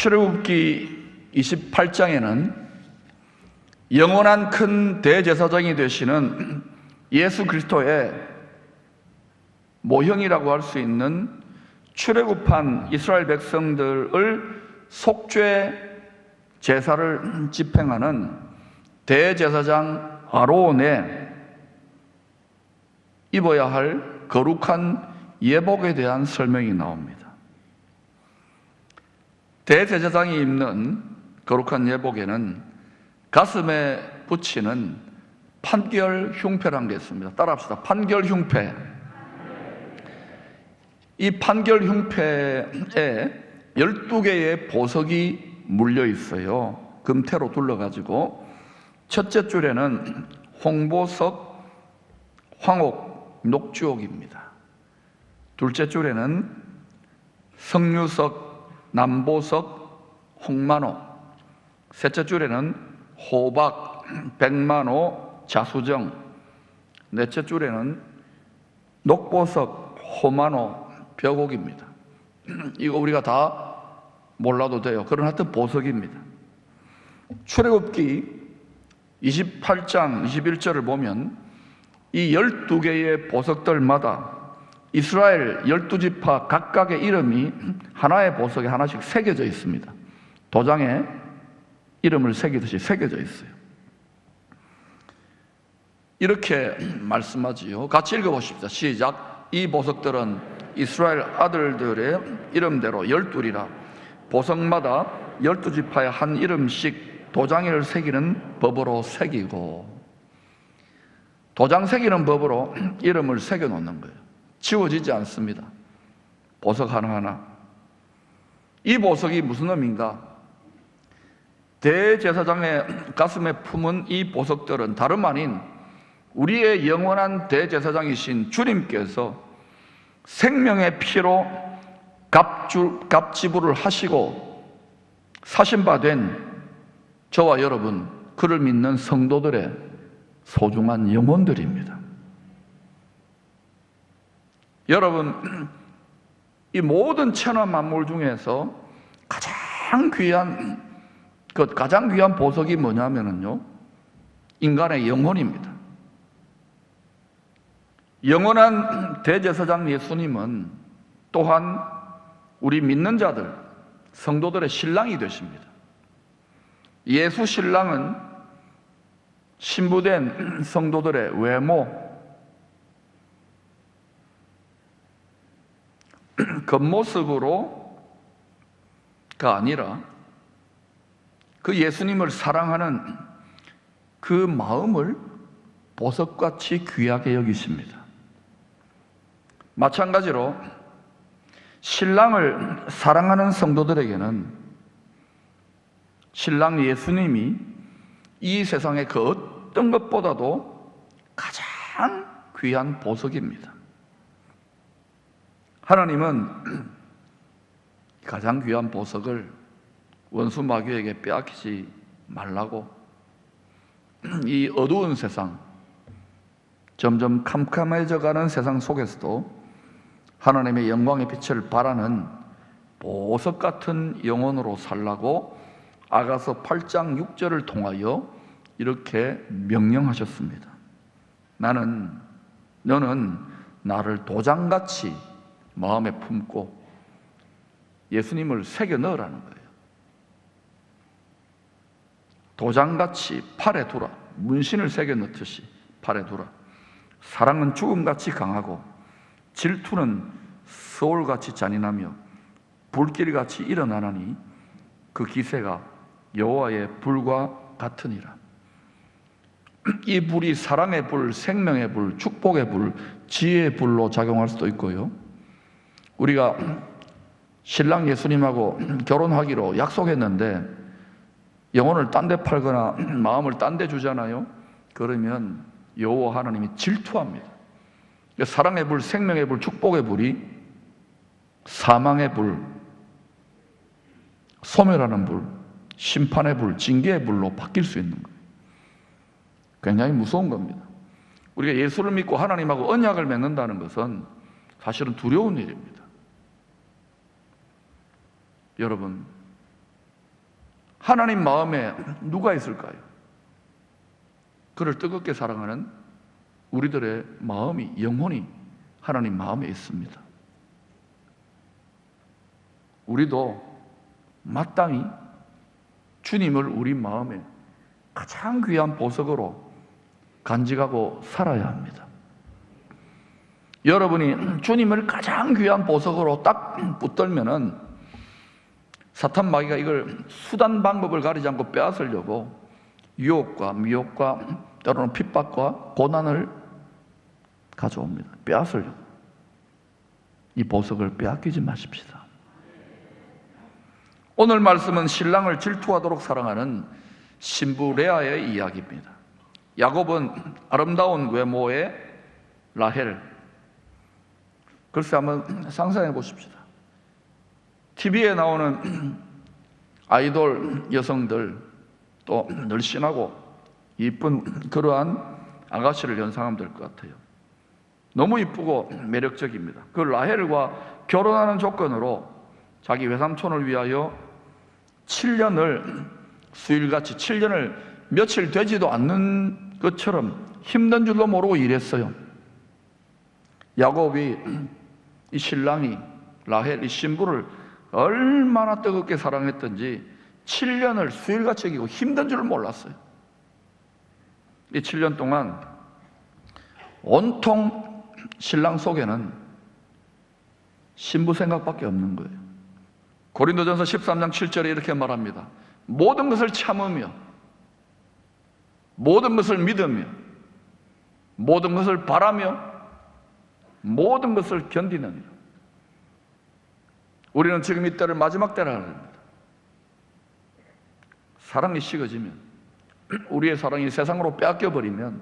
출애굽기 28장에는 영원한 큰 대제사장이 되시는 예수 그리스도의 모형이라고 할 수 있는 출애굽한 이스라엘 백성들을 속죄 제사를 집행하는 대제사장 아론의 입어야 할 거룩한 예복에 대한 설명이 나옵니다. 대제사장이 입는 거룩한 예복에는 가슴에 붙이는 판결 흉패라는 게 있습니다. 따라합시다. 판결 흉패. 이 판결 흉패에 12개의 보석이 물려 있어요. 금태로 둘러가지고 첫째 줄에는 홍보석, 황옥, 녹주옥입니다. 둘째 줄에는 석류석, 남보석, 홍만호. 셋째 줄에는 호박, 백만호, 자수정. 넷째 줄에는 녹보석, 호만호, 벽옥입니다. 이거 우리가 다 몰라도 돼요. 그런 하여튼 보석입니다. 출애굽기 28장 21절을 보면 이 12개의 보석들마다 이스라엘 12지파 각각의 이름이 하나의 보석에 하나씩 새겨져 있습니다. 도장에 이름을 새기듯이 새겨져 있어요. 이렇게 말씀하지요. 같이 읽어보십시다. 시작. 이 보석들은 이스라엘 아들들의 이름대로 12이라 보석마다 12지파의 한 이름씩 도장을 새기는 법으로 새기고, 도장 새기는 법으로 이름을 새겨 놓는 거예요. 지워지지 않습니다. 보석 하나하나. 이 보석이 무슨 의미인가? 대제사장의 가슴에 품은 이 보석들은 다름 아닌 우리의 영원한 대제사장이신 주님께서 생명의 피로 갑지부를 하시고 사신 바 된 저와 여러분, 그를 믿는 성도들의 소중한 영혼들입니다. 여러분, 이 모든 천하 만물 중에서 가장 귀한 보석이 뭐냐면요, 인간의 영혼입니다. 영원한 대제사장 예수님은 또한 우리 믿는 자들, 성도들의 신랑이 되십니다. 예수 신랑은 신부된 성도들의 외모, 겉모습으로가 아니라 그 예수님을 사랑하는 그 마음을 보석같이 귀하게 여기십니다. 마찬가지로 신랑을 사랑하는 성도들에게는 신랑 예수님이 이 세상의 그 어떤 것보다도 가장 귀한 보석입니다. 하나님은 가장 귀한 보석을 원수 마귀에게 빼앗기지 말라고 이 어두운 세상, 점점 캄캄해져가는 세상 속에서도 하나님의 영광의 빛을 발하는 보석 같은 영혼으로 살라고 아가서 8장 6절을 통하여 이렇게 명령하셨습니다. 너는 나를 도장같이 마음에 품고 예수님을 새겨 넣으라는 거예요. 도장같이 팔에 두라. 문신을 새겨 넣듯이 팔에 두라. 사랑은 죽음같이 강하고 질투는 서울같이 잔인하며 불길같이 일어나나니 그 기세가 여호와의 불과 같으니라. 이 불이 사랑의 불, 생명의 불, 축복의 불, 지혜의 불로 작용할 수도 있고요, 우리가 신랑 예수님하고 결혼하기로 약속했는데 영혼을 딴 데 팔거나 마음을 딴 데 주잖아요. 그러면 여호와 하나님이 질투합니다. 사랑의 불, 생명의 불, 축복의 불이 사망의 불, 소멸하는 불, 심판의 불, 징계의 불로 바뀔 수 있는 거예요. 굉장히 무서운 겁니다. 우리가 예수를 믿고 하나님하고 언약을 맺는다는 것은 사실은 두려운 일입니다. 여러분, 하나님 마음에 누가 있을까요? 그를 뜨겁게 사랑하는 우리들의 마음이, 영혼이 하나님 마음에 있습니다. 우리도 마땅히 주님을 우리 마음에 가장 귀한 보석으로 간직하고 살아야 합니다. 여러분이 주님을 가장 귀한 보석으로 딱 붙들면은 사탄 마귀가 이걸 수단 방법을 가리지 않고 빼앗으려고 유혹과 미혹과 때로는 핍박과 고난을 가져옵니다. 빼앗으려고. 이 보석을 빼앗기지 마십시다. 오늘 말씀은 신랑을 질투하도록 사랑하는 신부 레아의 이야기입니다. 야곱은 아름다운 외모의 라헬. 글쎄 한번 상상해 보십시다. TV에 나오는 아이돌 여성들, 또 늘씬하고 이쁜 그러한 아가씨를 연상하면 될 것 같아요. 너무 이쁘고 매력적입니다. 그 라헬과 결혼하는 조건으로 자기 외삼촌을 위하여 7년을 수일같이 7년을 며칠 되지도 않는 것처럼 힘든 줄도 모르고 일했어요. 야곱이 이 신랑이 라헬 이 신부를 얼마나 뜨겁게 사랑했던지 7년을 수일같이 여기고 힘든 줄을 몰랐어요. 이 7년 동안 온통 신랑 속에는 신부 생각밖에 없는 거예요. 고린도전서 13장 7절에 이렇게 말합니다. 모든 것을 참으며 모든 것을 믿으며 모든 것을 바라며 모든 것을 견디느니라. 우리는 지금 이 때를 마지막 때라는 겁니다. 사랑이 식어지면, 우리의 사랑이 세상으로 빼앗겨버리면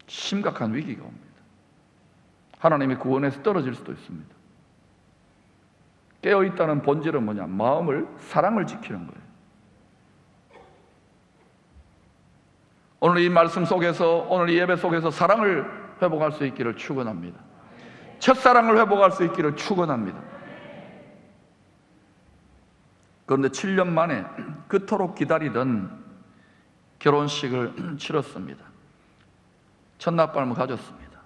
심각한 위기가 옵니다. 하나님의 구원에서 떨어질 수도 있습니다. 깨어있다는 본질은 뭐냐? 마음을, 사랑을 지키는 거예요. 오늘 이 말씀 속에서, 오늘 이 예배 속에서 사랑을 회복할 수 있기를 축원합니다. 첫사랑을 회복할 수 있기를 축원합니다. 그런데 7년 만에 그토록 기다리던 결혼식을 치렀습니다. 첫날밤을 가졌습니다.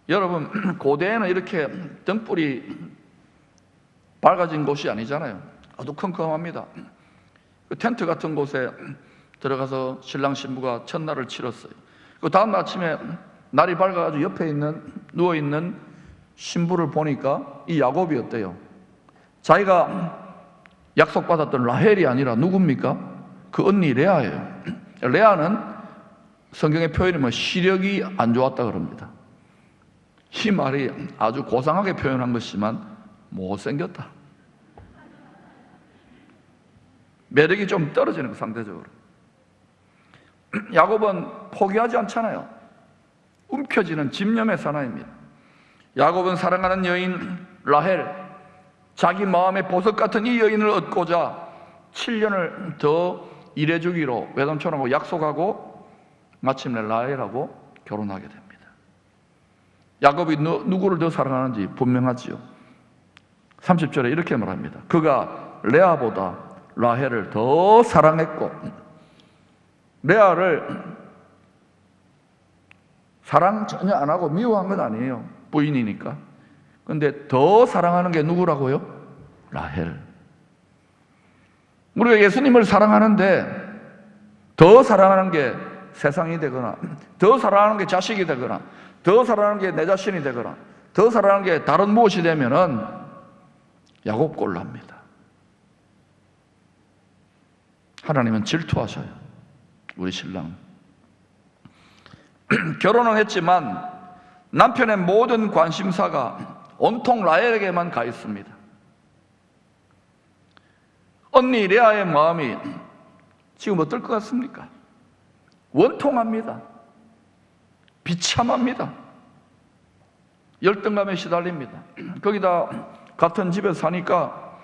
여러분, 고대에는 이렇게 등불이 밝아진 곳이 아니잖아요. 어두컴컴합니다. 그 텐트 같은 곳에 들어가서 신랑 신부가 첫날을 치렀어요. 그 다음 아침에 날이 밝아가지고 옆에 누워있는 신부를 보니까 이 야곱이 어때요? 자기가 약속받았던 라헬이 아니라 누굽니까? 그 언니 레아예요. 레아는 성경의 표현이 뭐 시력이 안 좋았다 그럽니다. 이 말이 아주 고상하게 표현한 것이지만 못생겼다. 매력이 좀 떨어지는 거, 상대적으로. 야곱은 포기하지 않잖아요. 움켜쥐는 집념의 사나이입니다. 야곱은 사랑하는 여인 라헬, 자기 마음의 보석 같은 이 여인을 얻고자 7년을 더 일해주기로 외삼촌하고 약속하고 마침내 라헬하고 결혼하게 됩니다. 야곱이 누구를 더 사랑하는지 분명하지요. 30절에 이렇게 말합니다. 그가 레아보다 라헬을 더 사랑했고, 레아를 사랑 전혀 안 하고 미워한 건 아니에요. 부인이니까. 그런데 더 사랑하는 게 누구라고요? 라헬. 우리가 예수님을 사랑하는데 더 사랑하는 게 세상이 되거나, 더 사랑하는 게 자식이 되거나, 더 사랑하는 게 내 자신이 되거나, 더 사랑하는 게 다른 무엇이 되면은 야곱 꼴납니다. 하나님은 질투하셔요. 우리 신랑 결혼은 했지만 남편의 모든 관심사가 온통 라헬에게만 가 있습니다. 언니 레아의 마음이 지금 어떨 것 같습니까? 원통합니다. 비참합니다. 열등감에 시달립니다. 거기다 같은 집에 사니까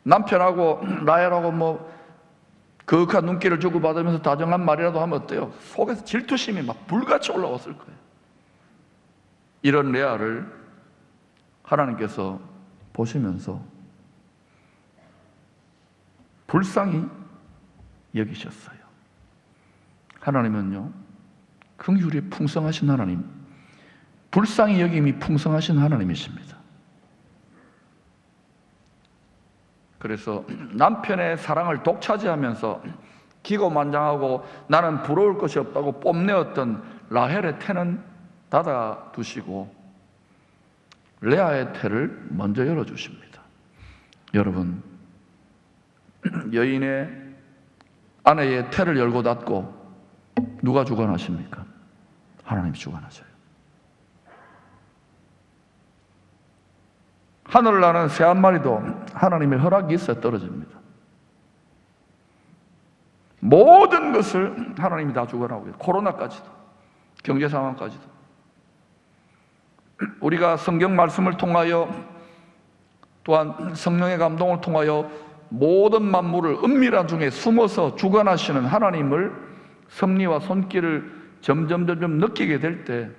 남편하고 라헬하고 뭐 그윽한 눈길을 주고받으면서 다정한 말이라도 하면 어때요? 속에서 질투심이 막 불같이 올라왔을 거예요. 이런 레아를 하나님께서 보시면서 불쌍히 여기셨어요. 하나님은요, 긍휼이 풍성하신 하나님, 불쌍히 여김이 풍성하신 하나님이십니다. 그래서 남편의 사랑을 독차지하면서 기고만장하고 나는 부러울 것이 없다고 뽐내었던 라헬의 태는 닫아두시고 레아의 태를 먼저 열어주십니다. 여러분, 여인의 아내의 태를 열고 닫고 누가 주관하십니까? 하나님이 주관하셔요. 하늘을 나는 새 한 마리도 하나님의 허락이 있어야 떨어집니다. 모든 것을 하나님이 다 주관하고 있어요. 코로나까지도, 경제 상황까지도. 우리가 성경 말씀을 통하여 또한 성령의 감동을 통하여 모든 만물을 은밀한 중에 숨어서 주관하시는 하나님을 섭리와 손길을 점점 느끼게 될 때,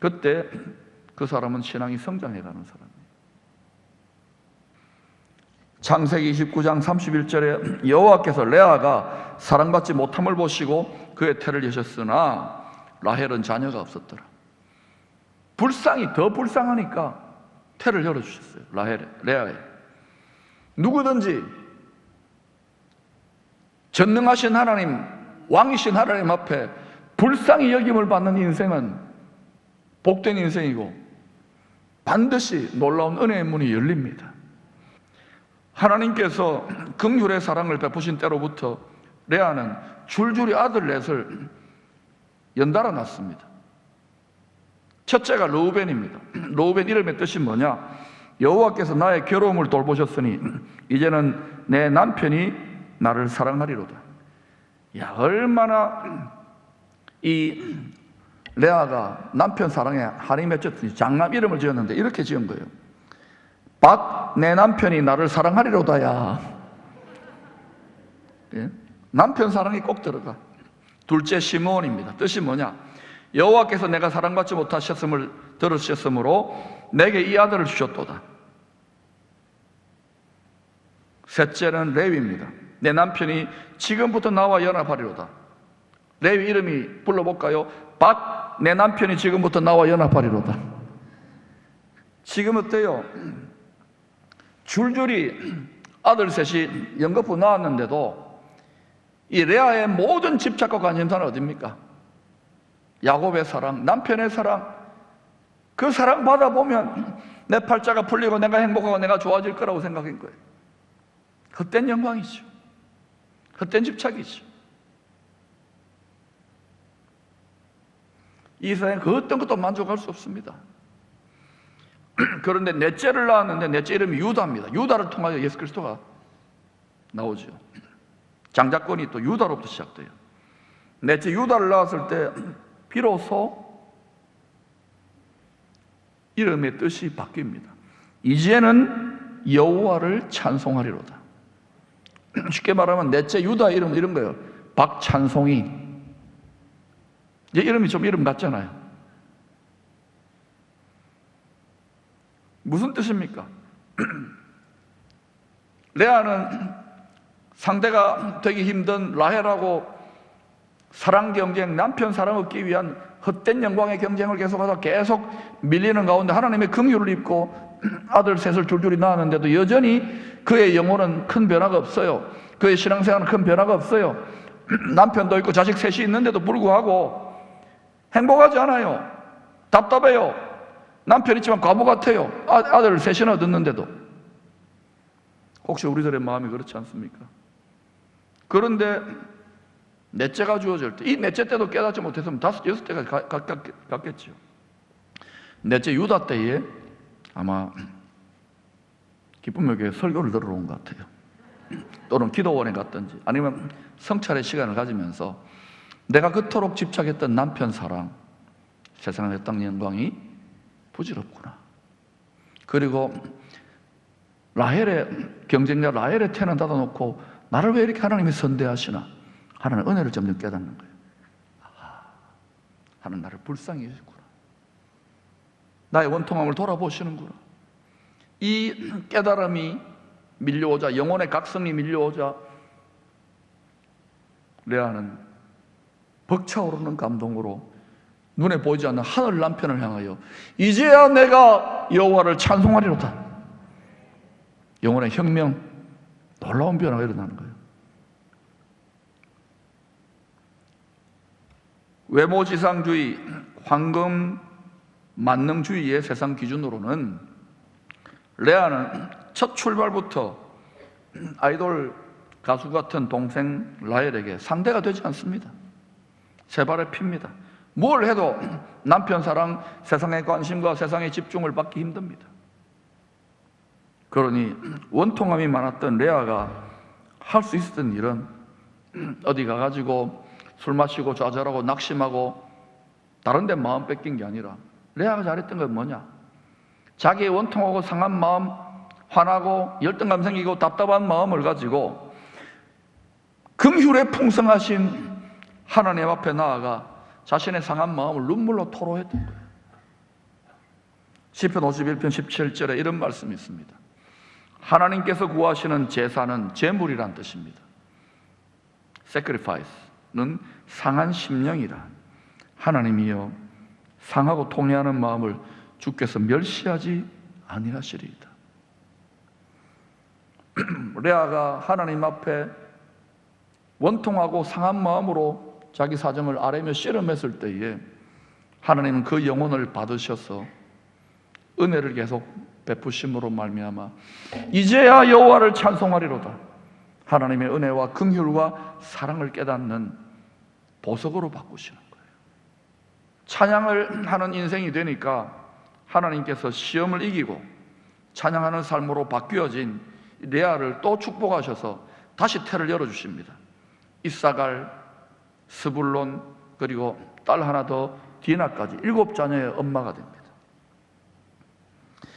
그때 그 사람은 신앙이 성장해가는 사람이에요. 창세기 29장 31절에 여호와께서 레아가 사랑받지 못함을 보시고 그의 태를 여셨으나 라헬은 자녀가 없었더라. 불쌍히 더 불쌍하니까 태를 열어주셨어요. 레아에. 누구든지 전능하신 하나님, 왕이신 하나님 앞에 불쌍히 여김을 받는 인생은 복된 인생이고 반드시 놀라운 은혜의 문이 열립니다. 하나님께서 긍휼의 사랑을 베푸신 때로부터 레아는 줄줄이 아들 넷을 연달아 낳습니다. 첫째가 르우벤입니다. 르우벤 이름의 뜻이 뭐냐? 여호와께서 나의 괴로움을 돌보셨으니 이제는 내 남편이 나를 사랑하리로다. 야, 얼마나 이 레아가 남편 사랑에 한이 맺혔더니 장남 이름을 지었는데 이렇게 지은 거예요. 내 남편이 나를 사랑하리로다야. 예? 남편 사랑이 꼭 들어가. 둘째 시므온입니다. 뜻이 뭐냐? 여호와께서 내가 사랑받지 못하셨음을 들으셨으므로 내게 이 아들을 주셨도다. 셋째는 레위입니다. 내 남편이 지금부터 나와 연합하리로다. 레위 이름이 불러볼까요? 내 남편이 지금부터 나와 연합하리로다. 지금 어때요? 줄줄이 아들 셋이 연거푸 낳았는데도 이 레아의 모든 집착과 관심사는 어디입니까? 야곱의 사랑, 남편의 사랑. 그 사랑 받아보면 내 팔자가 풀리고 내가 행복하고 내가 좋아질 거라고 생각한 거예요. 헛된 영광이죠. 헛된 집착이죠. 이 세상에 그 어떤 것도 만족할 수 없습니다. 그런데 넷째를 낳았는데 넷째 이름이 유다입니다. 유다를 통하여 예수 그리스도가 나오죠. 장자권이 또 유다로부터 시작돼요. 넷째 유다를 낳았을 때 비로소 이름의 뜻이 바뀝니다. 이제는 여호와를 찬송하리로다. 쉽게 말하면 넷째 유다 이름 이런 거예요. 박찬송이. 이제 이름이 좀 이름 같잖아요. 무슨 뜻입니까? 레아는 상대가 되기 힘든 라헬하고 사랑 경쟁, 남편 사랑 얻기 위한 헛된 영광의 경쟁을 계속하다 계속 밀리는 가운데 하나님의 긍휼을 입고 아들 셋을 줄줄이 낳았는데도 여전히 그의 영혼은 큰 변화가 없어요. 그의 신앙생활은 큰 변화가 없어요. 남편도 있고 자식 셋이 있는데도 불구하고 행복하지 않아요. 답답해요. 남편 있지만 과부 같아요. 아들 셋이나 얻었는데도. 혹시 우리들의 마음이 그렇지 않습니까? 그런데 넷째가 주어질 때, 이 넷째 때도 깨닫지 못했으면 5, 6대가 갔겠죠. 넷째 유다 때에 아마 기쁨의 교회 설교를 들으러 온 것 같아요. 또는 기도원에 갔든지 아니면 성찰의 시간을 가지면서 내가 그토록 집착했던 남편 사랑, 세상의 땅 영광이 부질없구나. 그리고 라헬의 경쟁자 라헬의 태는 닫아놓고 나를 왜 이렇게 하나님이 선대하시나? 하나님 은혜를 점점 깨닫는 거예요. 하나님 나를 불쌍히 여시구나. 나의 원통함을 돌아보시는구나. 이 깨달음이 밀려오자, 영혼의 각성이 밀려오자 레아는 벅차오르는 감동으로 눈에 보이지 않는 하늘 남편을 향하여 이제야 내가 여호와를 찬송하리로다. 영혼의 혁명, 놀라운 변화가 일어나는 거예요. 외모지상주의, 황금 만능주의의 세상 기준으로는 레아는 첫 출발부터 아이돌 가수 같은 동생 라헬에게 상대가 되지 않습니다. 세 발의 피입니다. 뭘 해도 남편 사랑, 세상의 관심과 세상의 집중을 받기 힘듭니다. 그러니 원통함이 많았던 레아가 할 수 있었던 일은 어디 가가지고 술 마시고 좌절하고 낙심하고 다른 데 마음 뺏긴 게 아니라 레아가 잘했던 건 뭐냐? 자기의 원통하고 상한 마음, 화나고 열등감 생기고 답답한 마음을 가지고 긍휼에 풍성하신 하나님 앞에 나아가 자신의 상한 마음을 눈물로 토로했던 거예요. 시편 51편 17절에 이런 말씀이 있습니다. 하나님께서 구하시는 제사는 제물이란 뜻입니다. sacrifice는 상한 심령이라. 하나님이여 상하고 통회하는 마음을 주께서 멸시하지 아니하시리이다. 레아가 하나님 앞에 원통하고 상한 마음으로 자기 사정을 아뢰며 씨름했을 때에 하나님은 그 영혼을 받으셔서 은혜를 계속 베푸심으로 말미암아 이제야 여호와를 찬송하리로다. 하나님의 은혜와 긍휼과 사랑을 깨닫는 보석으로 바꾸시는 거예요. 찬양을 하는 인생이 되니까 하나님께서 시험을 이기고 찬양하는 삶으로 바뀌어진 레아를 또 축복하셔서 다시 태를 열어주십니다. 이사갈, 스불론, 그리고 딸 하나 더 디나까지 7자녀의 엄마가 됩니다.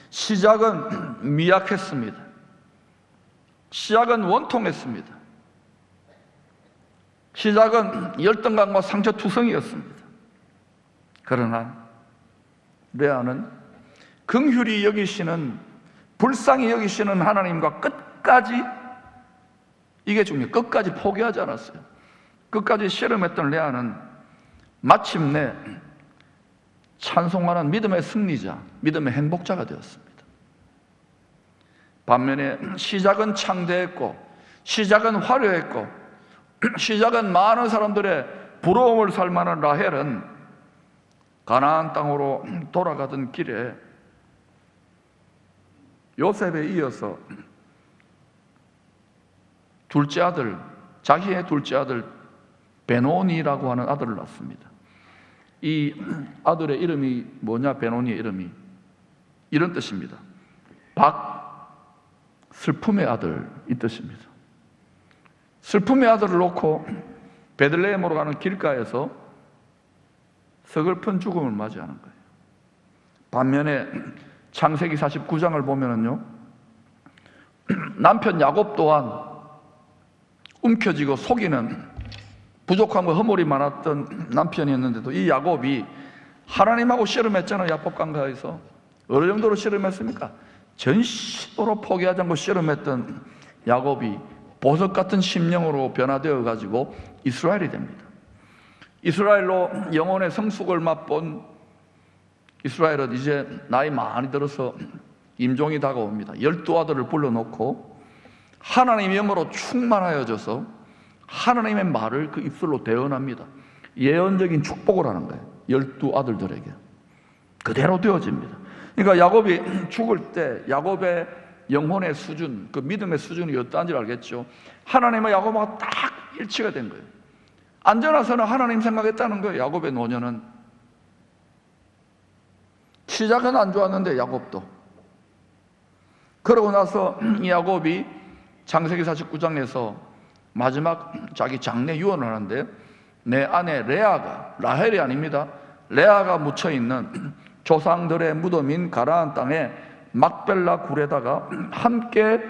시작은 미약했습니다. 시작은 원통했습니다. 시작은 열등감과 상처투성이었습니다. 그러나 레아는 긍휼히 여기시는, 불쌍히 여기시는 하나님과 끝까지, 이게 중요해요. 끝까지 포기하지 않았어요. 끝까지 씨름했던 레아는 마침내 찬송하는 믿음의 승리자, 믿음의 행복자가 되었습니다. 반면에 시작은 창대했고, 시작은 화려했고, 시작은 많은 사람들의 부러움을 살 만한 라헬은 가나안 땅으로 돌아가던 길에 요셉에 이어서 둘째 아들, 자기의 둘째 아들 베노니라고 하는 아들을 낳습니다. 이 아들의 이름이 뭐냐? 베노니의 이름이 이런 뜻입니다. 슬픔의 아들, 이 뜻입니다. 슬픔의 아들을 놓고 베들레헴으로 가는 길가에서 서글픈 죽음을 맞이하는 거예요. 반면에 창세기 49장을 보면은요, 남편 야곱 또한 움켜쥐고 속이는 부족함과 허물이 많았던 남편이었는데도 이 야곱이 하나님하고 씨름했잖아요. 야곱 강가에서 어느 정도로 씨름했습니까? 전심으로 포기하지 않고 씨름했던 야곱이 보석 같은 심령으로 변화되어 가지고 이스라엘이 됩니다. 이스라엘로 영혼의 성숙을 맛본 이스라엘은 이제 나이 많이 들어서 임종이 다가옵니다. 12아들을 불러놓고 하나님의 영으로 충만하여져서 하나님의 말을 그 입술로 대언합니다. 예언적인 축복을 하는 거예요. 12아들들에게 그대로 되어집니다. 그러니까 야곱이 죽을 때 야곱의 영혼의 수준, 그 믿음의 수준이 어떠한지 알겠죠? 하나님과 야곱하고 딱 일치가 된 거예요. 안전하서는 하나님 생각했다는 거예요. 야곱의 노년은 시작은 안 좋았는데 야곱도. 그러고 나서 이 야곱이 창세기 49장에서 마지막 자기 장례 유언을 하는데, 내 아내 레아가, 라헬이 아닙니다, 레아가 묻혀있는 조상들의 무덤인 가나안 땅에 막벨라 굴에다가 함께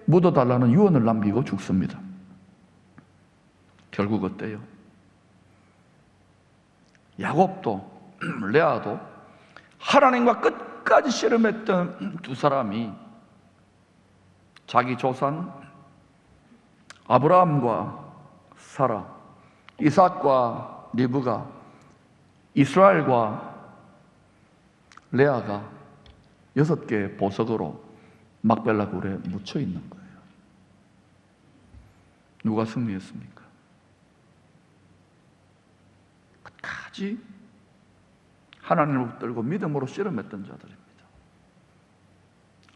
묻어달라는 유언을 남기고 죽습니다. 결국 어때요? 야곱도 레아도 하나님과 끝까지 씨름했던 두 사람이 자기 조상 아브라함과 사라, 이삭과 리브가, 이스라엘과 레아가 6개의 보석으로 막벨라 굴에 묻혀 있는 거예요. 누가 승리했습니까? 끝까지 하나님을 붙들고 믿음으로 씨름했던 자들입니다.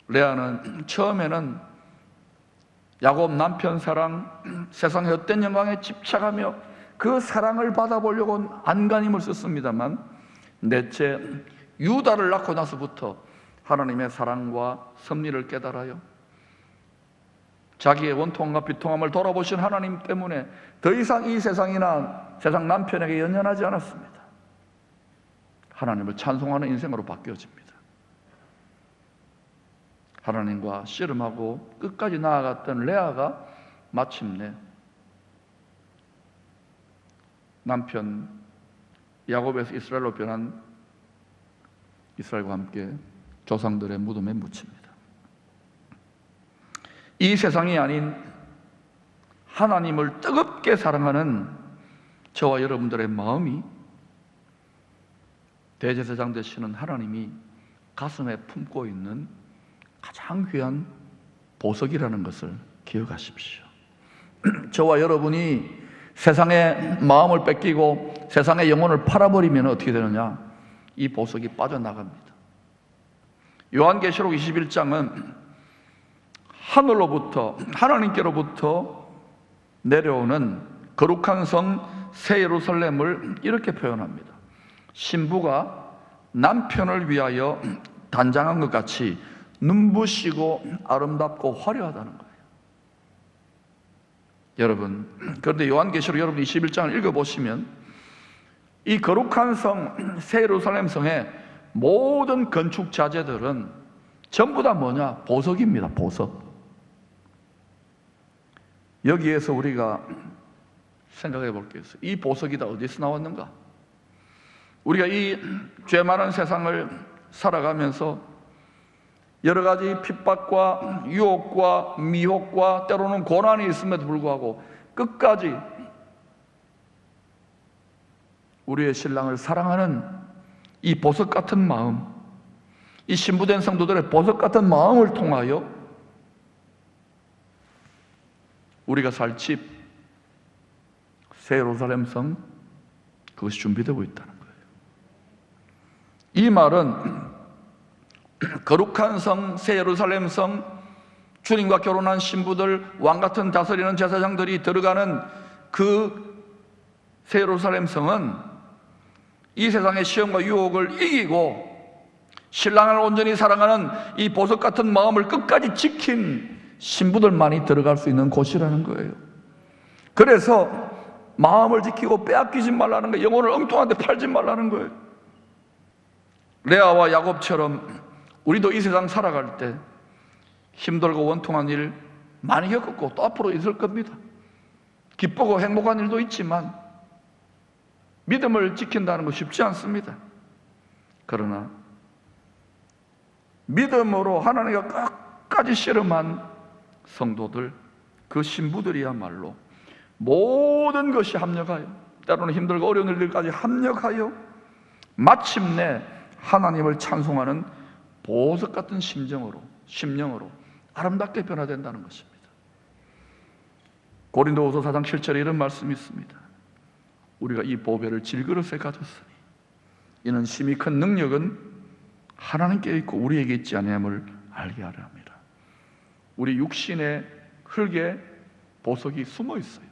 레아는 처음에는 야곱 남편 사랑, 세상의 헛된 영광에 집착하며 그 사랑을 받아보려고 안간힘을 썼습니다만, 넷째 유다를 낳고 나서부터 하나님의 사랑과 섭리를 깨달아요. 자기의 원통함과 비통함을 돌아보신 하나님 때문에 더 이상 이 세상이나 세상 남편에게 연연하지 않았습니다. 하나님을 찬송하는 인생으로 바뀌어집니다. 하나님과 씨름하고 끝까지 나아갔던 레아가 마침내 남편 야곱에서 이스라엘로 변한 이스라엘과 함께 조상들의 무덤에 묻힙니다. 이 세상이 아닌 하나님을 뜨겁게 사랑하는 저와 여러분들의 마음이 대제사장 되시는 하나님이 가슴에 품고 있는 가장 귀한 보석이라는 것을 기억하십시오. 저와 여러분이 세상의 마음을 뺏기고 세상의 영혼을 팔아버리면 어떻게 되느냐? 이 보석이 빠져나갑니다. 요한계시록 21장은 하늘로부터, 하나님께로부터 내려오는 거룩한 성 새 예루살렘을 이렇게 표현합니다. 신부가 남편을 위하여 단장한 것 같이 눈부시고 아름답고 화려하다는 거예요. 여러분, 그런데 요한계시록 여러분 21장을 읽어보시면 이 거룩한 성 새 예루살렘 성의 모든 건축 자재들은 전부 다 뭐냐? 보석입니다. 보석. 여기에서 우리가 생각해 볼 게 있어요. 이 보석이 다 어디서 나왔는가? 우리가 이 죄 많은 세상을 살아가면서 여러 가지 핍박과 유혹과 미혹과 때로는 고난이 있음에도 불구하고 끝까지 우리의 신랑을 사랑하는 이 보석 같은 마음, 이 신부된 성도들의 보석 같은 마음을 통하여 우리가 살 집, 새 예루살렘 성, 그것이 준비되고 있다는 거예요. 이 말은 거룩한 성, 새 예루살렘 성, 주님과 결혼한 신부들, 왕같은 다스리는 제사장들이 들어가는 그 새 예루살렘 성은 이 세상의 시험과 유혹을 이기고 신랑을 온전히 사랑하는 이 보석 같은 마음을 끝까지 지킨 신부들만이 들어갈 수 있는 곳이라는 거예요. 그래서 마음을 지키고 빼앗기지 말라는 거예요. 영혼을 엉뚱한 데 팔지 말라는 거예요. 레아와 야곱처럼 우리도 이 세상 살아갈 때 힘들고 원통한 일 많이 겪었고 또 앞으로 있을 겁니다. 기쁘고 행복한 일도 있지만 믿음을 지킨다는 거 쉽지 않습니다. 그러나 믿음으로 하나님과 끝까지 씨름한 성도들, 그 신부들이야말로 모든 것이 합력하여, 때로는 힘들고 어려운 일들까지 합력하여 마침내 하나님을 찬송하는 보석 같은 심령으로 아름답게 변화된다는 것입니다. 고린도후서 4장 7절에 이런 말씀이 있습니다. 우리가 이 보배를 질그릇에 가졌으니 이는 심히 큰 능력은 하나님께 있고 우리에게 있지 아니함을 알게 하려 합니다. 우리 육신의 흙에 보석이 숨어 있어요.